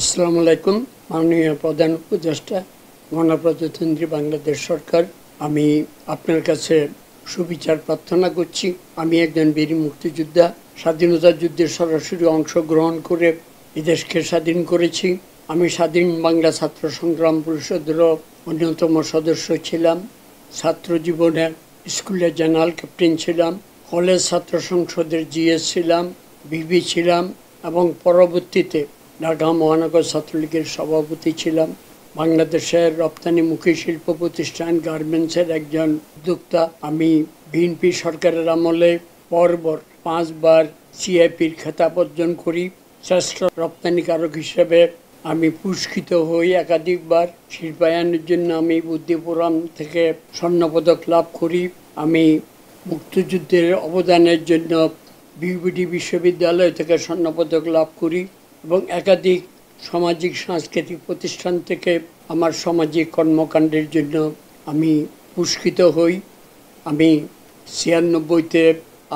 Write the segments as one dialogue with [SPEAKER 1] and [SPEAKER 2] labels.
[SPEAKER 1] আসসালামু আলাইকুম। মাননীয় প্রধান উপদেষ্টা, গণপ্রজাতন্ত্রী বাংলাদেশ সরকার, আমি আপনার কাছে সুবিচার প্রার্থনা করছি। আমি একজন বীর মুক্তিযোদ্ধা, স্বাধীনতা যুদ্ধে সরাসরি অংশগ্রহণ করে এই দেশকে স্বাধীন করেছি। আমি স্বাধীন বাংলা ছাত্র সংগ্রাম পরিষদেরও অন্যতম সদস্য ছিলাম। ছাত্র জীবনে স্কুলে জেনারেল ক্যাপ্টেন ছিলাম, কলেজ ছাত্র সংসদের জিএস ছিলাম, বিবি ছিলাম এবং পরবর্তীতে ঢাকা মহানগর ছাত্রলীগের সভাপতি ছিলাম। বাংলাদেশের রপ্তানিমুখী শিল্প প্রতিষ্ঠান গার্মেন্টসের একজন উদ্যোক্তা। আমি বিএনপি সরকারের আমলে পরপর 5 বার সিআইপির খেতাব অর্জন করি। শ্রেষ্ঠ রপ্তানিকারক হিসেবে আমি পুরস্কৃত হই একাধিকবার। শিল্পায়নের জন্য আমি বুদ্ধিপুরাম থেকে স্বর্ণপদক লাভ করি। আমি মুক্তিযুদ্ধের অবদানের জন্য বিউবিডি বিশ্ববিদ্যালয় থেকে স্বর্ণপদক লাভ করি এবং একাধিক সামাজিক সাংস্কৃতিক প্রতিষ্ঠান থেকে আমার সামাজিক কর্মকাণ্ডের জন্য আমি পুরস্কৃত হই। আমি 96-তে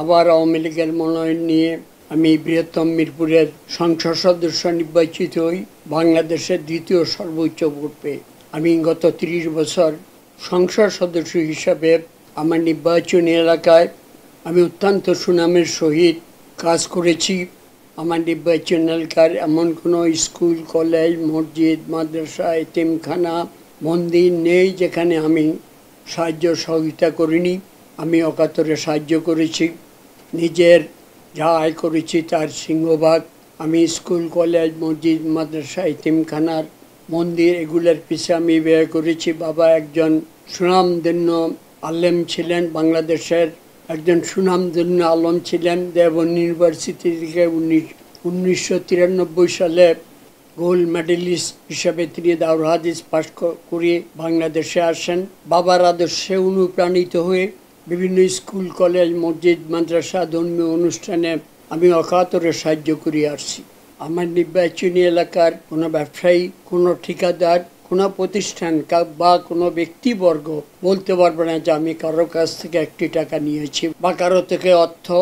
[SPEAKER 1] আবার আওয়ামী লীগের মনোনয়ন নিয়ে আমি বৃহত্তম মিরপুরের সংসদ সদস্য নির্বাচিত হই, বাংলাদেশের দ্বিতীয় সর্বোচ্চ ভোট পেয়ে। আমি গত 30 বছর সংসদ সদস্য হিসাবে আমার নির্বাচনী এলাকায় আমি অত্যন্ত সুনামের সহিত কাজ করেছি। আমার নির্বাচন এলাকার এমন কোনো স্কুল, কলেজ, মসজিদ, মাদ্রাসা, এতিমখানা, মন্দির নেই যেখানে আমি সাহায্য সহযোগিতা করিনি। আমি অকাতরে সাহায্য করেছি। নিজের যা আয় করেছি তার সিংহভাগ আমি স্কুল, কলেজ, মসজিদ, মাদ্রাসা, এতিমখানার, মন্দির এগুলোর পিছে আমি ব্যয় করেছি। বাবা একজন সুনামধন্য আলেম ছিলেন, বাংলাদেশের একজন সুনামধন্য আলম ছিলেন। দেওবন্দ ইউনিভার্সিটি থেকে 1993 সালে গোল্ড মেডেলিস্ট হিসাবে তিনি দারুল হাদিস পাশ করে বাংলাদেশে আসেন। বাবার আদর্শে অনুপ্রাণিত হয়ে বিভিন্ন স্কুল, কলেজ, মসজিদ, মাদ্রাসা, ধর্মীয় অনুষ্ঠানে আমি অকাতরে সাহায্য করে আসছি। আমার নির্বাচনী এলাকার কোনো ব্যবসায়ী, কোনো ঠিকাদার, কোনো প্রতিষ্ঠান বা কোনো ব্যক্তিবর্গ বলতে পারবে না যে আমি কারো কাছ থেকে 1 টাকা নিয়েছি বা কারো থেকে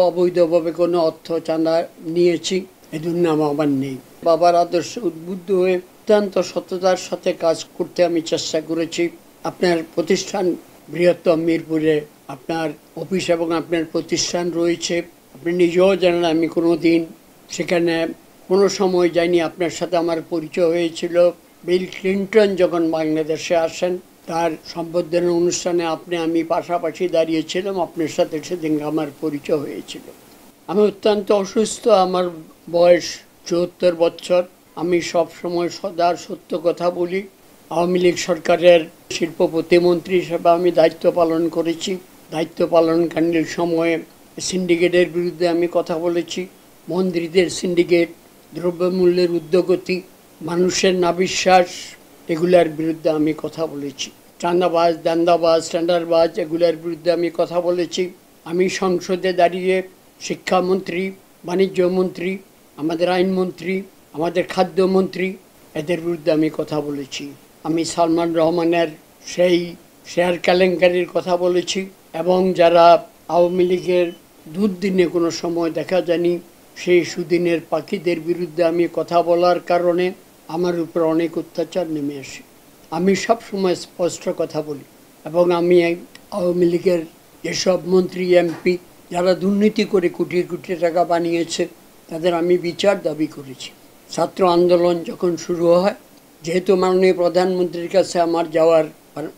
[SPEAKER 1] অবৈধভাবে কোনো অর্থ চাঁদা নিয়েছি, এই দুর্নাম আমার নেই। বাবার আদর্শে উদ্বুদ্ধ হয়ে অত্যন্ত সততার সাথে কাজ করতে আমি চেষ্টা করেছি। আপনার প্রতিষ্ঠান বৃহত্তম মিরপুরে আপনার অফিস এবং আপনার প্রতিষ্ঠান রয়েছে, আপনি নিজেও জানেন। আমি কোনো দিন সেখানে কোনো সময় যাইনি। আপনার সাথে আমার পরিচয় হয়েছিল বিল ক্লিন্টন যখন বাংলাদেশে আসেন, তার সম্বর্ধনা অনুষ্ঠানে আমি পাশাপাশি দাঁড়িয়েছিলাম। আপনার সাথে সেদিন আমার পরিচয় হয়েছিল। আমি অত্যন্ত অসুস্থ, আমার বয়স 74 বছর। আমি সব সময় সদা সত্য কথা বলি। আওয়ামী লীগ সরকারের শিল্প প্রতিমন্ত্রী হিসেবে আমি দায়িত্ব পালন করেছি। দায়িত্ব পালনকালীন সময়ে সিন্ডিকেটের বিরুদ্ধে আমি কথা বলেছি। মন্ত্রীদের সিন্ডিকেট, দ্রব্যমূল্যের ঊর্ধ্বগতি, মানুষের নাবিশ্বাস, এগুলার বিরুদ্ধে আমি কথা বলেছি। চাঁদাবাজ, দান্দাবাজ, টেন্ডারবাজ এগুলার বিরুদ্ধে আমি কথা বলেছি। আমি সংসদে দাঁড়িয়ে শিক্ষামন্ত্রী, বাণিজ্যমন্ত্রী, আমাদের আইনমন্ত্রী, আমাদের খাদ্যমন্ত্রী এদের বিরুদ্ধে আমি কথা বলেছি। আমি সালমান রহমানের সেই শেয়ার কেলেঙ্কারির কথা বলেছি এবং যারা আওয়ামী লীগের দুর্দিনে কোনো সময় দেখা যায়নি সেই সুদিনের পাখিদের বিরুদ্ধে আমি কথা বলার কারণে আমার উপর অনেক অত্যাচার নেমে আসে। আমি সব সময় স্পষ্ট কথা বলি এবং আমি আওয়ামী লীগের যেসব মন্ত্রী, এমপি যারা দুর্নীতি করে কোটি কোটি টাকা বানিয়েছে তাদের আমি বিচার দাবি করেছি। ছাত্র আন্দোলন যখন শুরু হয়, যেহেতু মাননীয় প্রধানমন্ত্রীর কাছে আমার যাওয়ার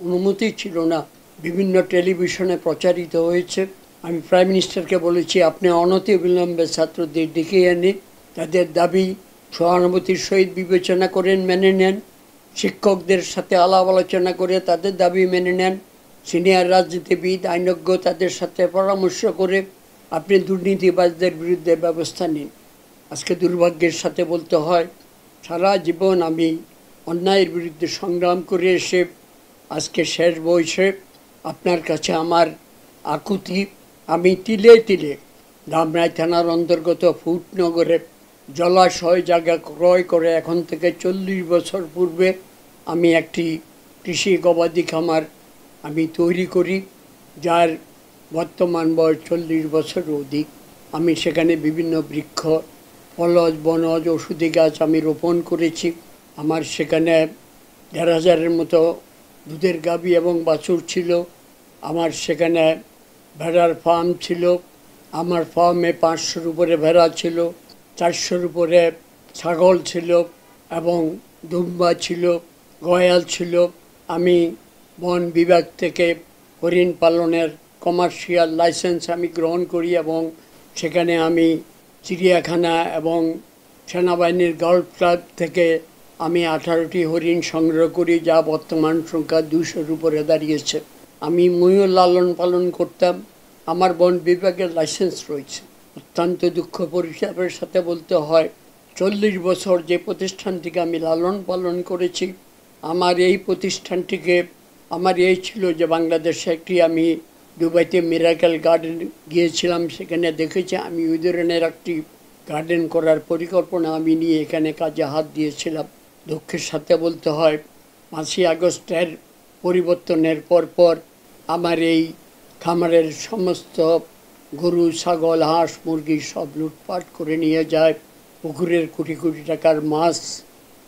[SPEAKER 1] অনুমতি ছিল না, বিভিন্ন টেলিভিশনে প্রচারিত হয়েছে। আমি প্রাইম মিনিস্টারকে বলেছি আপনি অনতিবিলম্বে ছাত্রদের ডেকে এনে তাদের দাবি সহানুভূতির সহিত বিবেচনা করেন, মেনে নেন। শিক্ষকদের সাথে আলাপ আলোচনা করে তাদের দাবি মেনে নেন। সিনিয়র রাজনীতিবিদ, আইনজ্ঞ তাদের সাথে পরামর্শ করে আপনি দুর্নীতিবাজদের বিরুদ্ধে ব্যবস্থা নিন। আজকে দুর্ভাগ্যের সাথে বলতে হয়, সারা জীবন আমি অন্যায়ের বিরুদ্ধে সংগ্রাম করে এসে আজকে শেষ বয়সে আপনার কাছে আমার আকুতি। আমি তিলে তিলে ধামরাই থানার অন্তর্গত ফুটনগরে জলাশয় জায়গা ক্রয় করে এখন থেকে 40 বছর পূর্বে আমি একটি কৃষি গবাদি খামার আমি তৈরি করি, যার বর্তমান বয়স 40 বছর অধিক। আমি সেখানে বিভিন্ন বৃক্ষ, ফলজ, বনজ, ওষুধি গাছ আমি রোপণ করেছি। আমার সেখানে ১,৫০০-এর মতো দুধের গাভী এবং বাছুর ছিল। আমার সেখানে ভেড়ার ফার্ম ছিল। আমার ফার্মে ৫০০-র উপরে ভেড়া ছিল, ৪০০-র উপরে ছাগল ছিল এবং দুম্বা ছিল, গয়াল ছিল। আমি বন বিভাগ থেকে হরিণ পালনের কমার্শিয়াল লাইসেন্স আমি গ্রহণ করি এবং সেখানে আমি চিড়িয়াখানা এবং সেনাবাহিনীর গল্ফ ক্লাব থেকে আমি ১৮টি হরিণ সংগ্রহ করি, যা বর্তমান সংখ্যা ২০০-র উপরে দাঁড়িয়েছে। আমি ময়ূর লালন পালন করতাম। আমার বন বিভাগের লাইসেন্স রয়েছে। অত্যন্ত দুঃখ পরিতাপের সাথে বলতে হয়, ৪০ বছর যে প্রতিষ্ঠানটিকে আমি লালন পালন করেছি, আমার এই প্রতিষ্ঠানটিকে আমার এই ছিল যে বাংলাদেশে আমি দুবাইতে মিরাকেল গার্ডেন গিয়েছিলাম, সেখানে দেখেছি আমি ওই ধরনের একটি গার্ডেন করার পরিকল্পনা আমি নিয়ে এখানে কাজে হাত দিয়েছিলাম। দুঃখের সাথে বলতে হয়, ৫ই আগস্টের পরিবর্তনের পর আমার এই খামারের সমস্ত গরু, ছাগল, হাঁস, মুরগি সব লুটপাট করে নিয়ে যায়। পুকুরের কোটি কোটি টাকার মাছ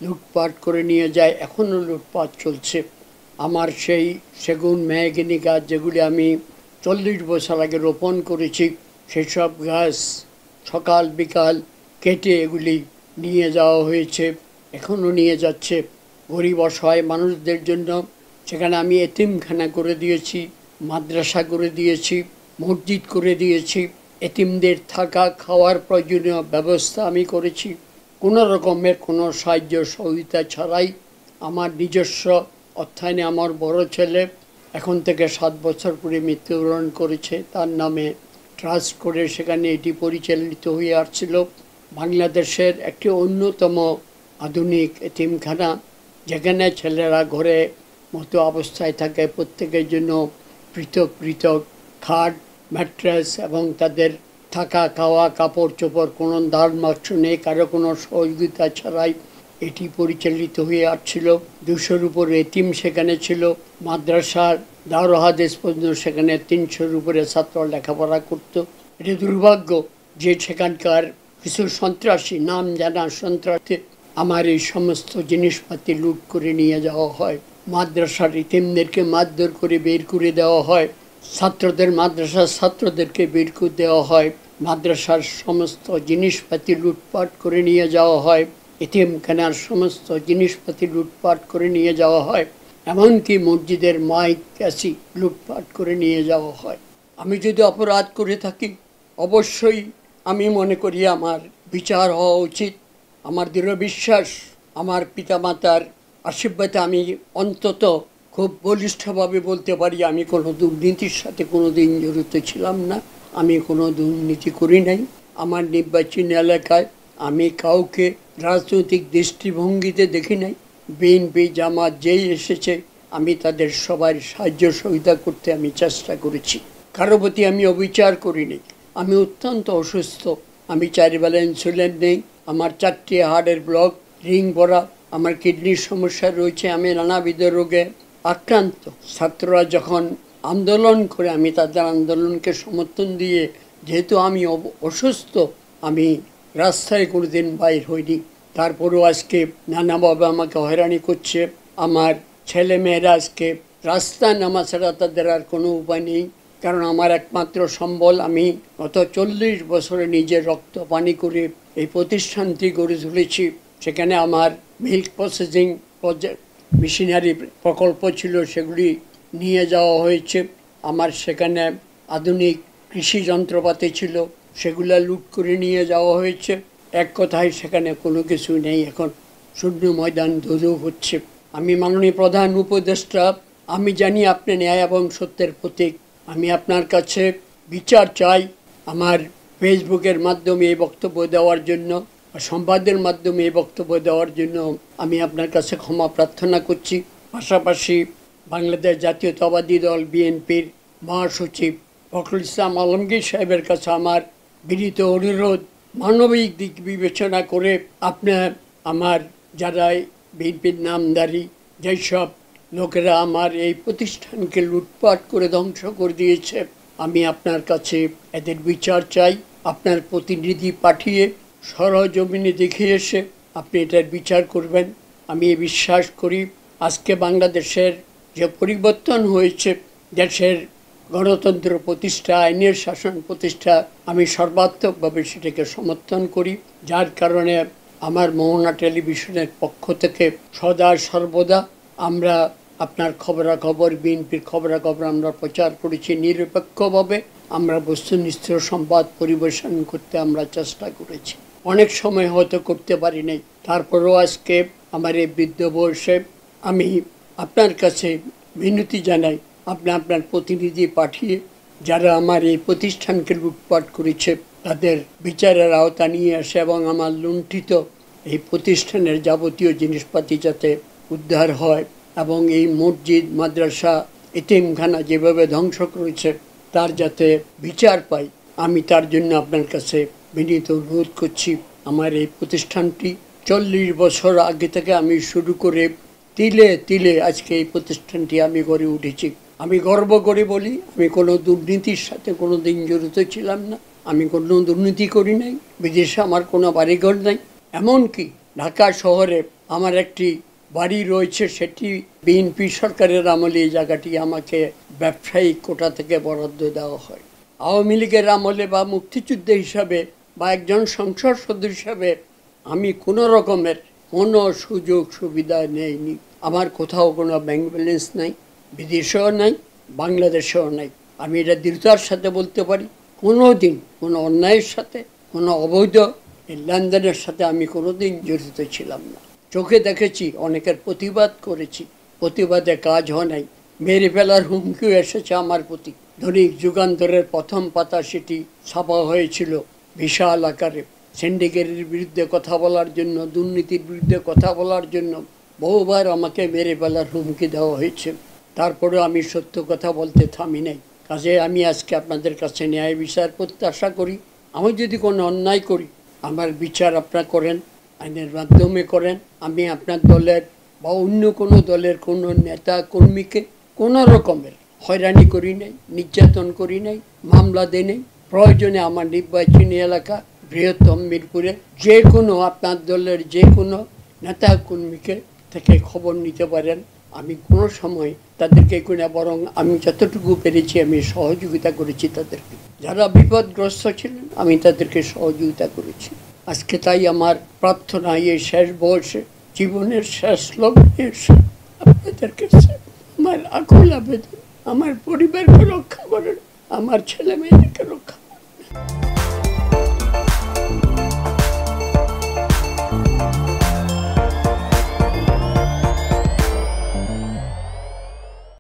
[SPEAKER 1] লুটপাট করে নিয়ে যায়, এখনও লুটপাট চলছে। আমার সেই সেগুন, মেহগিনি গাছ যেগুলি আমি ৪০ বছর আগে রোপণ করেছি, সেসব গাছ সকাল বিকাল কেটে এগুলি নিয়ে যাওয়া হয়েছে, এখনও নিয়ে যাচ্ছে। গরিব অসহায় মানুষদের জন্য সেখানে আমি এতিমখানা করে দিয়েছি, মাদ্রাসা করে দিয়েছি, মসজিদ করে দিয়েছি। এতিমদের থাকা খাওয়ার প্রয়োজনীয় ব্যবস্থা আমি করেছি। কোনো রকমের কোনো সাহায্য সহযোগিতা ছাড়াই আমার নিজস্ব অর্থায়নে আমার বড় ছেলে এখন থেকে ৭ বছর পরে মৃত্যুবরণ করেছে, তার নামে ট্রাস্ট করে সেখানে এটি পরিচালিত হয়ে আসছিল। বাংলাদেশের একটি অন্যতম আধুনিক এতিমখানা, যেখানে ছেলেরা ঘরে মতো অবস্থায় থাকে, প্রত্যেকের জন্য পৃথক পৃথক খাট, ম্যাট্রেস এবং তাদের থাকা খাওয়া, কাপড় চোপড়, কোনো দান মাত্র নেই, কারো কোনো সহযোগিতা ছাড়াই এটি পরিচালিত হয়ে আসছিল। ২০০-র উপরে এতিম সেখানে ছিল। মাদ্রাসার দারুল হাদিস পর্যন্ত সেখানে ৩০০-র উপরে ছাত্র লেখাপড়া করত। এটি দুর্ভাগ্য যে সেখানকার কিছু সন্ত্রাসী, নাম জানা সন্ত্রাসী আমার এই সমস্ত জিনিসপাতি লুট করে নিয়ে যাওয়া হয়। মাদ্রাসার এতিমদেরকে মারধর করে বের করে দেওয়া হয়, মাদ্রাসার ছাত্রদেরকে বের করে দেওয়া হয়, মাদ্রাসার সমস্ত জিনিসপাতি লুটপাট করে নিয়ে যাওয়া হয়, এতিমখানার সমস্ত জিনিসপাতি লুটপাট করে নিয়ে যাওয়া হয়, এমনকি মসজিদের মাইক ক্যাসি লুটপাট করে নিয়ে যাওয়া হয়। আমি যদি অপরাধ করে থাকি, অবশ্যই আমি মনে করি আমার বিচার হওয়া উচিত। আমার দৃঢ় বিশ্বাস, আমার পিতামাতার আশীর্বাদে আমি অন্তত খুব বলিষ্ঠভাবে বলতে পারি, আমি কোনো দুর্নীতির সাথে কোনো দিন জড়িত ছিলাম না, আমি কোনো দুর্নীতি করি নাই। আমার নির্বাচনী এলাকায় আমি কাউকে রাজনৈতিক দৃষ্টিভঙ্গিতে দেখি নাই। বিএনপি, জামাত যেই এসেছে আমি তাদের সবার সাহায্য সহযোগিতা করতে আমি চেষ্টা করেছি, কারো প্রতি আমি অবিচার করিনি। আমি অত্যন্ত অসুস্থ, আমি 4 বেলা ইনসুলিন নেই, আমার 4টি হার্টের ব্লক, রিং ভরা, আমার কিডনির সমস্যা রয়েছে, আমি নানাবিধ রোগে আক্রান্ত। ছাত্ররা যখন আন্দোলন করে আমি তাদের আন্দোলনকে সমর্থন দিয়ে, যেহেতু আমি অসুস্থ, আমি রাস্তায় কোনোদিন বাইর হইনি। তারপরেও আজকে নানাভাবে আমাকে হয়রানি করছে। আমার ছেলে মেয়েরা আজকে রাস্তায় নামা ছাড়া তাদের আর কোনো উপায় নেই, কারণ আমার একমাত্র সম্বল আমি গত 40 বছরে নিজের রক্ত পানি করে এই প্রতিষ্ঠানটি গড়ে তুলেছি। সেখানে আমার মিল্ক প্রসেসিং মেশিনারি প্রকল্প ছিল, সেগুলি নিয়ে যাওয়া হয়েছে। আমার সেখানে আধুনিক কৃষি যন্ত্রপাতি ছিল, সেগুলো লুট করে নিয়ে যাওয়া হয়েছে। এক কথায় সেখানে কোনো কিছু নেই, এখন শূন্য ময়দান ধুধু হচ্ছে। আমি মাননীয় প্রধান উপদেষ্টা, আমি জানি আপনি ন্যায় এবং সত্যের প্রতীক। আমি আপনার কাছে বিচার চাই। আমার ফেসবুকের মাধ্যমে এই বক্তব্য দেওয়ার জন্য, সংবাদের মাধ্যমে এই বক্তব্য দেওয়ার জন্য আমি আপনার কাছে ক্ষমা প্রার্থনা করছি। পাশাপাশি বাংলাদেশ জাতীয়তাবাদী দল বিএনপির মহাসচিব ফখরুল ইসলাম আলমগীর সাহেবের কাছে আমার বিনীত অনুরোধ, মানবিক দিক বিবেচনা করে আপনার আমার যারা বিএনপির নামধারী যেই সব লোকেরা আমার এই প্রতিষ্ঠানকে লুটপাট করে ধ্বংস করে দিয়েছে, আমি আপনার কাছে এদের বিচার চাই। আপনার প্রতিনিধি পাঠিয়ে সরজমিনে দেখে এসে আপনি এটার বিচার করবেন। আমি বিশ্বাস করি আজকে বাংলাদেশের যে পরিবর্তন হয়েছে, দেশের গণতন্ত্র প্রতিষ্ঠা, আইনের শাসন প্রতিষ্ঠা, আমি সর্বাত্মকভাবে সেটাকে সমর্থন করি। যার কারণে আমার মোহনা টেলিভিশনের পক্ষ থেকে সদা সর্বদা আমরা আপনার খবরাখবর, বিএনপির খবরাখবর আমরা প্রচার করেছি নিরপেক্ষভাবে। আমরা বস্তুনিষ্ঠ সংবাদ পরিবেশন করতে আমরা চেষ্টা করেছি। অনেক সময় হয়তো করতে পারি নাই, তারপরেও আজকে আমার এই বৃদ্ধ বয়সে আমি আপনার কাছে মিনতি জানাই, আপনি আপনার প্রতিনিধি পাঠিয়ে যারা আমার এই প্রতিষ্ঠানকে লুটপাট করেছে তাদের বিচারের আওতা নিয়ে আসে এবং আমার লুণ্ঠিত এই প্রতিষ্ঠানের যাবতীয় জিনিসপাতি যাতে উদ্ধার হয় এবং এই মসজিদ, মাদ্রাসা, এতিমখানা যেভাবে ধ্বংস করেছে তার যাতে বিচার পাই, আমি তার জন্য আপনার কাছে বিনীত অনুরোধ করছি। আমার এই প্রতিষ্ঠানটি 40 বছর আগে থেকে আমি শুরু করে তিলে তিলে আজকে এই প্রতিষ্ঠানটি আমি গড়ে উঠেছি। আমি গর্ব করে বলি, আমি কোনো দুর্নীতির সাথে কোনো দিন জড়িত ছিলাম না, আমি কোনো দুর্নীতি করি নাই, বিদেশে আমার কোনো বাড়িঘর নাই। এমনকি ঢাকা শহরে আমার একটি বাড়ি রয়েছে, সেটি বিএনপি সরকারের আমলে এই জায়গাটি আমাকে ব্যবসায়িক কোটা থেকে বরাদ্দ দেওয়া হয়। আওয়ামী লীগের আমলে বা মুক্তিযুদ্ধ হিসাবে বা একজন সংসদ সদস্য হিসাবে আমি কোনো রকমের কোনো সুযোগ সুবিধা নেইনি। আমার কোথাও কোনো ব্যাংক ব্যালেন্স নাই, বিদেশেও নাই, বাংলাদেশেও নাই। আমি এটা দৃঢ়তার সাথে বলতে পারি, কোনো দিন কোনো অন্যায়ের সাথে, কোনো অবৈধ লেনদেনের সাথে আমি কোনো দিন জড়িত ছিলাম না। চোখে দেখেছি, অনেকের প্রতিবাদ করেছি, প্রতিবাদে কাজ হয় নাই। মেরে ফেলার হুমকিও এসেছে আমার প্রতি। দৈনিক যুগান্তরের প্রথম পাতা সেটি ছাপা হয়েছিল বিশাল আকারে। সিন্ডিকেটের বিরুদ্ধে কথা বলার জন্য, দুর্নীতির বিরুদ্ধে কথা বলার জন্য বহুবার আমাকে মেরে ফেলার হুমকি দেওয়া হয়েছে। তারপরেও আমি সত্য কথা বলতে থামি নাই। কাজে আমি আজকে আপনাদের কাছে ন্যায় বিচার প্রত্যাশা করি। আমি যদি কোনো অন্যায় করি, আমার বিচার আপনারা করেন, আইনের মাধ্যমে করেন। আমি আপনার দলের বা অন্য কোনো দলের কোনো নেতা কর্মীকে কোনো রকমের হয়রানি করি নাই, নির্যাতন করি নাই, মামলা দেই নাই। প্রয়োজনে আমার নির্বাচনী এলাকা বৃহত্তম মিরপুরে যে কোনো আপনার দলের যে কোনো নেতা কর্মীকে থেকে খবর নিতে পারেন। আমি কোনো সময় তাদেরকে কিনা, বরং আমি যতটুকু পেরেছি আমি সহযোগিতা করেছি তাদেরকে। যারা বিপদগ্রস্ত ছিলেন আমি তাদেরকে সহযোগিতা করেছি। আজকে তাই আমার প্রার্থনা, এই শেষ বয়সে, জীবনের শেষ লগ্নে এসে আপনাদের কাছে আমার আকুল আবেদন, আমার পরিবারকে রক্ষা করেন, আমার ছেলে মেয়েদেরকে রক্ষা